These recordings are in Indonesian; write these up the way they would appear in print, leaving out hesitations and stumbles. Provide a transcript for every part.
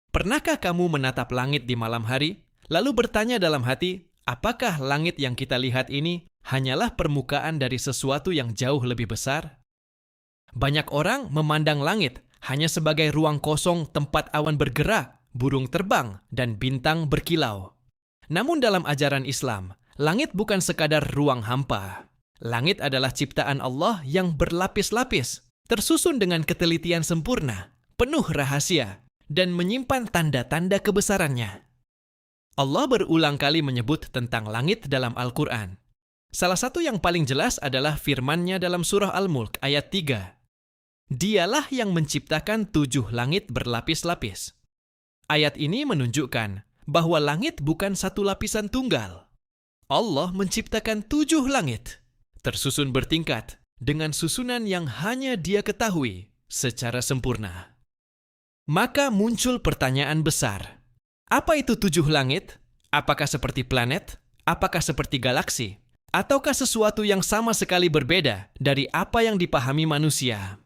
Pernahkah kamu menatap langit di malam hari, lalu bertanya dalam hati, apakah langit yang kita lihat ini hanyalah permukaan dari sesuatu yang jauh lebih besar? Banyak orang memandang langit hanya sebagai ruang kosong tempat awan bergerak, burung terbang, dan bintang berkilau. Namun dalam ajaran Islam, langit bukan sekadar ruang hampa. Langit adalah ciptaan Allah yang berlapis-lapis, tersusun dengan ketelitian sempurna, penuh rahasia, dan menyimpan tanda-tanda kebesarannya. Allah berulang kali menyebut tentang langit dalam Al-Quran. Salah satu yang paling jelas adalah firman-Nya dalam surah Al-Mulk ayat 3. Dialah yang menciptakan 7 langit berlapis-lapis. Ayat ini menunjukkan bahwa langit bukan satu lapisan tunggal. Allah menciptakan 7 langit, tersusun bertingkat, dengan susunan yang hanya Dia ketahui secara sempurna. Maka muncul pertanyaan besar. Apa itu 7 langit? Apakah seperti planet? Apakah seperti galaksi? Ataukah sesuatu yang sama sekali berbeda dari apa yang dipahami manusia?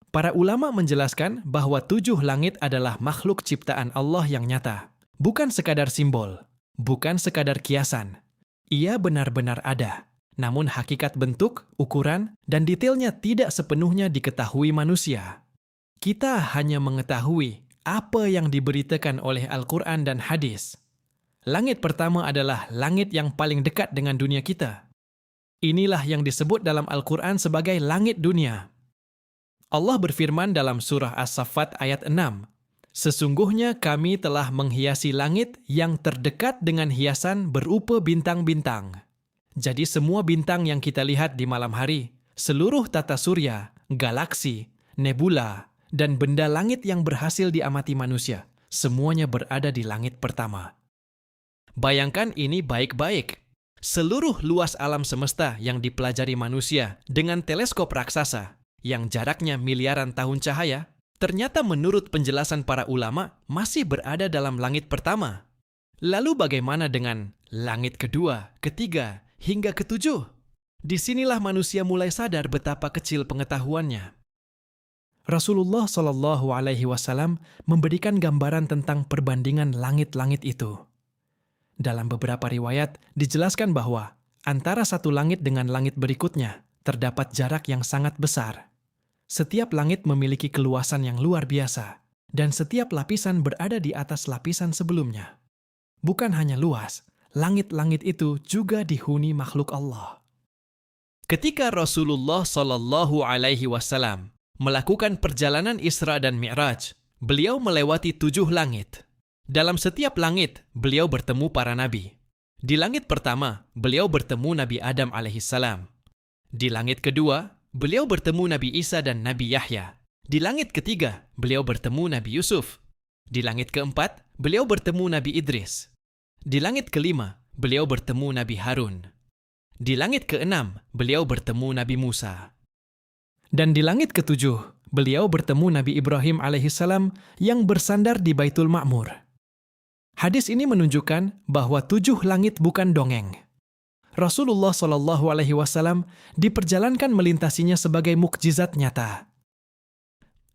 Para ulama menjelaskan bahwa 7 langit adalah makhluk ciptaan Allah yang nyata. Bukan sekadar simbol, bukan sekadar kiasan. Ia benar-benar ada. Namun hakikat bentuk, ukuran, dan detailnya tidak sepenuhnya diketahui manusia. Kita hanya mengetahui apa yang diberitakan oleh Al-Quran dan hadis. Langit pertama adalah langit yang paling dekat dengan dunia kita. Inilah yang disebut dalam Al-Quran sebagai langit dunia. Allah berfirman dalam surah As-Saffat ayat 6, sesungguhnya kami telah menghiasi langit yang terdekat dengan hiasan berupa bintang-bintang. Jadi semua bintang yang kita lihat di malam hari, seluruh tata surya, galaksi, nebula, dan benda langit yang berhasil diamati manusia, semuanya berada di langit pertama. Bayangkan ini baik-baik. Seluruh luas alam semesta yang dipelajari manusia dengan teleskop raksasa, yang jaraknya miliaran tahun cahaya, ternyata menurut penjelasan para ulama masih berada dalam langit pertama. Lalu bagaimana dengan langit kedua, ketiga, hingga ketujuh? Disinilah manusia mulai sadar betapa kecil pengetahuannya. Rasulullah Shallallahu Alaihi Wasallam memberikan gambaran tentang perbandingan langit-langit itu. Dalam beberapa riwayat dijelaskan bahwa antara satu langit dengan langit berikutnya terdapat jarak yang sangat besar. Setiap langit memiliki keluasan yang luar biasa, dan setiap lapisan berada di atas lapisan sebelumnya. Bukan hanya luas, langit-langit itu juga dihuni makhluk Allah. Ketika Rasulullah Shallallahu Alaihi Wasallam melakukan perjalanan Isra dan Mi'raj, beliau melewati 7 langit. Dalam setiap langit, beliau bertemu para nabi. Di langit pertama, beliau bertemu Nabi Adam alaihissalam. Di langit kedua, beliau bertemu Nabi Isa dan Nabi Yahya. Di langit ketiga, beliau bertemu Nabi Yusuf. Di langit keempat, beliau bertemu Nabi Idris. Di langit kelima, beliau bertemu Nabi Harun. Di langit keenam, beliau bertemu Nabi Musa. Dan di langit ketujuh, beliau bertemu Nabi Ibrahim alaihissalam yang bersandar di Baitul Ma'mur. Hadis ini menunjukkan bahwa 7 langit bukan dongeng. Rasulullah Shallallahu Alaihi Wasallam diperjalankan melintasinya sebagai mukjizat nyata.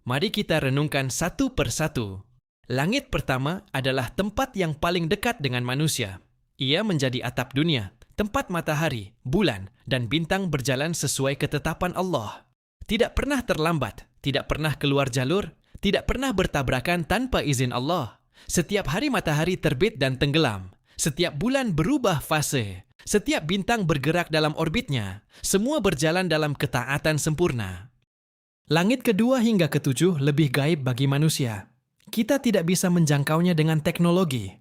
Mari kita renungkan satu persatu. Langit pertama adalah tempat yang paling dekat dengan manusia. Ia menjadi atap dunia, tempat matahari, bulan, dan bintang berjalan sesuai ketetapan Allah. Tidak pernah terlambat, tidak pernah keluar jalur, tidak pernah bertabrakan tanpa izin Allah. Setiap hari matahari terbit dan tenggelam. Setiap bulan berubah fase. Setiap bintang bergerak dalam orbitnya. Semua berjalan dalam ketaatan sempurna. Langit kedua hingga ketujuh lebih gaib bagi manusia. Kita tidak bisa menjangkaunya dengan teknologi.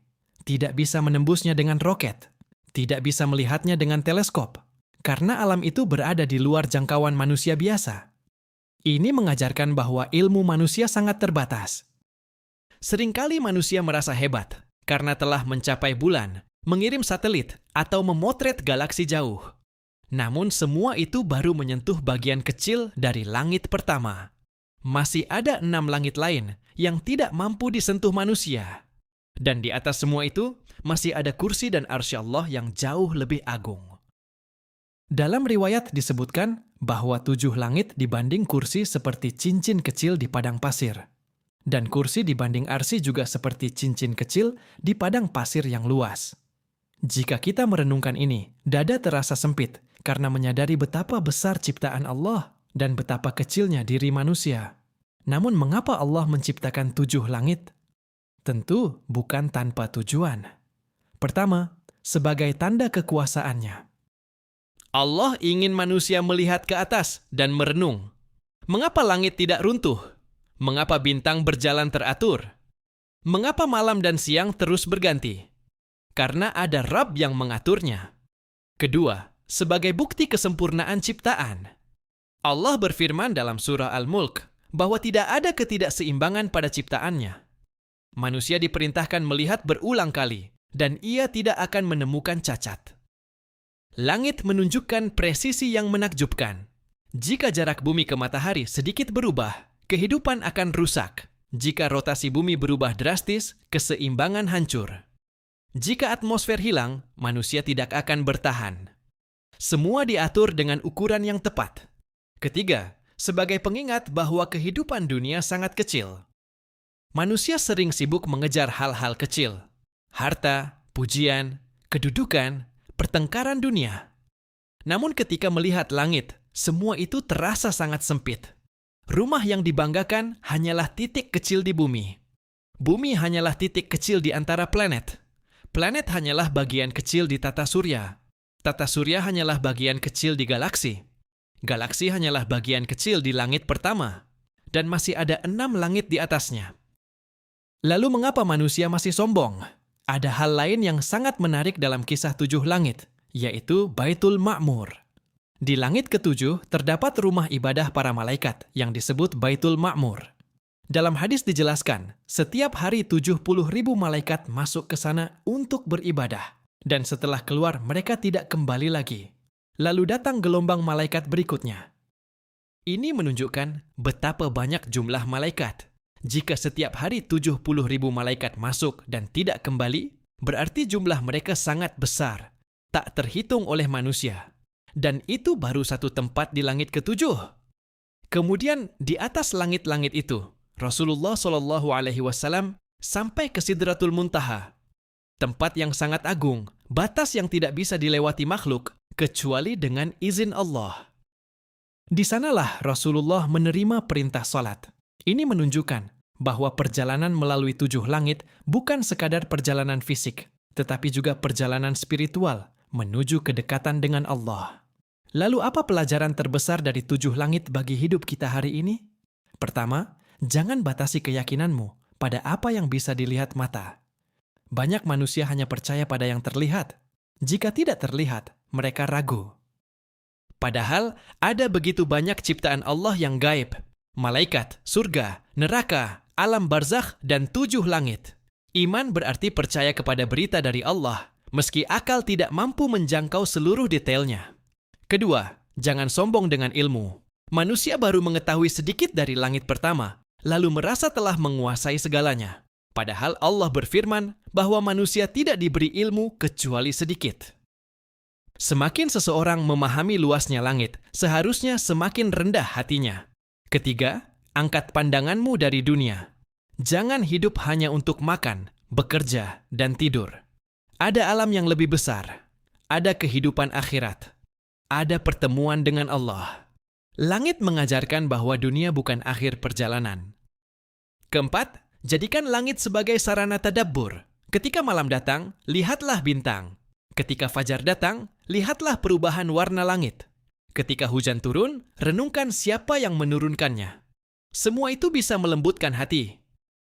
Tidak bisa menembusnya dengan roket. Tidak bisa melihatnya dengan teleskop. Karena alam itu berada di luar jangkauan manusia biasa. Ini mengajarkan bahwa ilmu manusia sangat terbatas. Seringkali manusia merasa hebat karena telah mencapai bulan, mengirim satelit, atau memotret galaksi jauh. Namun semua itu baru menyentuh bagian kecil dari langit pertama. Masih ada 6 langit lain yang tidak mampu disentuh manusia. Dan di atas semua itu, masih ada kursi dan arsy Allah yang jauh lebih agung. Dalam riwayat disebutkan bahwa 7 langit dibanding kursi seperti cincin kecil di padang pasir. Dan kursi dibanding arsy juga seperti cincin kecil di padang pasir yang luas. Jika kita merenungkan ini, dada terasa sempit karena menyadari betapa besar ciptaan Allah dan betapa kecilnya diri manusia. Namun mengapa Allah menciptakan 7 langit? Tentu bukan tanpa tujuan. Pertama, sebagai tanda kekuasaannya. Allah ingin manusia melihat ke atas dan merenung. Mengapa langit tidak runtuh? Mengapa bintang berjalan teratur? Mengapa malam dan siang terus berganti? Karena ada Rabb yang mengaturnya. Kedua, sebagai bukti kesempurnaan ciptaan. Allah berfirman dalam surah Al-Mulk bahwa tidak ada ketidakseimbangan pada ciptaannya. Manusia diperintahkan melihat berulang kali, dan ia tidak akan menemukan cacat. Langit menunjukkan presisi yang menakjubkan. Jika jarak bumi ke matahari sedikit berubah, kehidupan akan rusak. Jika rotasi bumi berubah drastis, keseimbangan hancur. Jika atmosfer hilang, manusia tidak akan bertahan. Semua diatur dengan ukuran yang tepat. Ketiga, sebagai pengingat bahwa kehidupan dunia sangat kecil. Manusia sering sibuk mengejar hal-hal kecil. Harta, pujian, kedudukan, pertengkaran dunia. Namun ketika melihat langit, semua itu terasa sangat sempit. Rumah yang dibanggakan hanyalah titik kecil di bumi. Bumi hanyalah titik kecil di antara planet. Planet hanyalah bagian kecil di tata surya. Tata surya hanyalah bagian kecil di galaksi. Galaksi hanyalah bagian kecil di langit pertama. Dan masih ada 6 langit di atasnya. Lalu mengapa manusia masih sombong? Ada hal lain yang sangat menarik dalam kisah 7 langit, yaitu Baitul Ma'mur. Di langit ke-7 terdapat rumah ibadah para malaikat yang disebut Baitul Ma'mur. Dalam hadis dijelaskan, setiap hari 70.000 malaikat masuk ke sana untuk beribadah. Dan setelah keluar mereka tidak kembali lagi. Lalu datang gelombang malaikat berikutnya. Ini menunjukkan betapa banyak jumlah malaikat. Jika setiap hari 70.000 malaikat masuk dan tidak kembali, berarti jumlah mereka sangat besar, tak terhitung oleh manusia. Dan itu baru satu tempat di langit ke-7. Kemudian di atas langit-langit itu, Rasulullah SAW sampai ke Sidratul Muntaha, tempat yang sangat agung, batas yang tidak bisa dilewati makhluk kecuali dengan izin Allah. Di sanalah Rasulullah menerima perintah salat. Ini menunjukkan bahwa perjalanan melalui 7 langit bukan sekadar perjalanan fisik, tetapi juga perjalanan spiritual menuju kedekatan dengan Allah. Lalu apa pelajaran terbesar dari 7 langit bagi hidup kita hari ini? Pertama, jangan batasi keyakinanmu pada apa yang bisa dilihat mata. Banyak manusia hanya percaya pada yang terlihat. Jika tidak terlihat, mereka ragu. Padahal ada begitu banyak ciptaan Allah yang gaib. Malaikat, surga, neraka, alam barzakh, dan 7 langit. Iman berarti percaya kepada berita dari Allah, meski akal tidak mampu menjangkau seluruh detailnya. Kedua, jangan sombong dengan ilmu. Manusia baru mengetahui sedikit dari langit pertama, lalu merasa telah menguasai segalanya. Padahal Allah berfirman bahwa manusia tidak diberi ilmu kecuali sedikit. Semakin seseorang memahami luasnya langit, seharusnya semakin rendah hatinya. Ketiga, angkat pandanganmu dari dunia. Jangan hidup hanya untuk makan, bekerja, dan tidur. Ada alam yang lebih besar. Ada kehidupan akhirat. Ada pertemuan dengan Allah. Langit mengajarkan bahwa dunia bukan akhir perjalanan. Keempat, jadikan langit sebagai sarana tadabbur. Ketika malam datang, lihatlah bintang. Ketika fajar datang, lihatlah perubahan warna langit. Ketika hujan turun, renungkan siapa yang menurunkannya. Semua itu bisa melembutkan hati.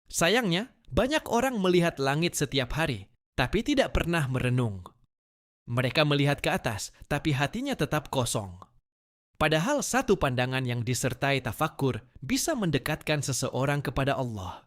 Sayangnya, banyak orang melihat langit setiap hari, tapi tidak pernah merenung. Mereka melihat ke atas, tapi hatinya tetap kosong. Padahal satu pandangan yang disertai tafakkur bisa mendekatkan seseorang kepada Allah.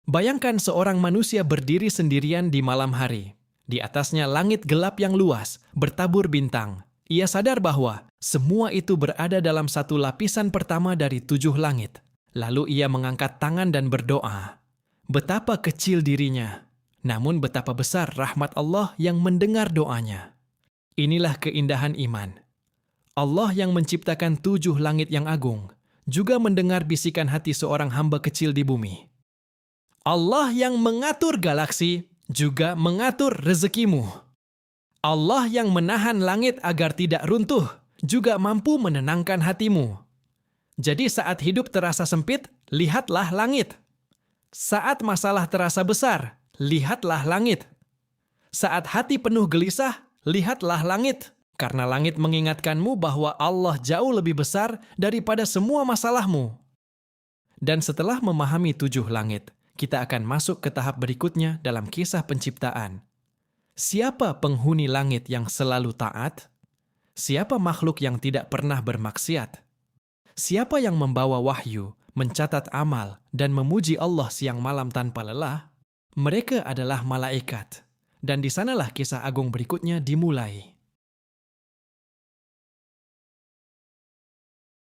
Bayangkan seorang manusia berdiri sendirian di malam hari. Di atasnya langit gelap yang luas, bertabur bintang. Ia sadar bahwa semua itu berada dalam satu lapisan pertama dari 7 langit. Lalu ia mengangkat tangan dan berdoa. Betapa kecil dirinya. Namun betapa besar rahmat Allah yang mendengar doanya. Inilah keindahan iman. Allah yang menciptakan 7 langit yang agung juga mendengar bisikan hati seorang hamba kecil di bumi. Allah yang mengatur galaksi juga mengatur rezekimu. Allah yang menahan langit agar tidak runtuh juga mampu menenangkan hatimu. Jadi saat hidup terasa sempit, lihatlah langit. Saat masalah terasa besar, lihatlah langit. Saat hati penuh gelisah, lihatlah langit. Karena langit mengingatkanmu bahwa Allah jauh lebih besar daripada semua masalahmu. Dan setelah memahami 7 langit, kita akan masuk ke tahap berikutnya dalam kisah penciptaan. Siapa penghuni langit yang selalu taat? Siapa makhluk yang tidak pernah bermaksiat? Siapa yang membawa wahyu, mencatat amal, dan memuji Allah siang malam tanpa lelah? Mereka adalah malaikat. Dan di sanalah kisah agung berikutnya dimulai.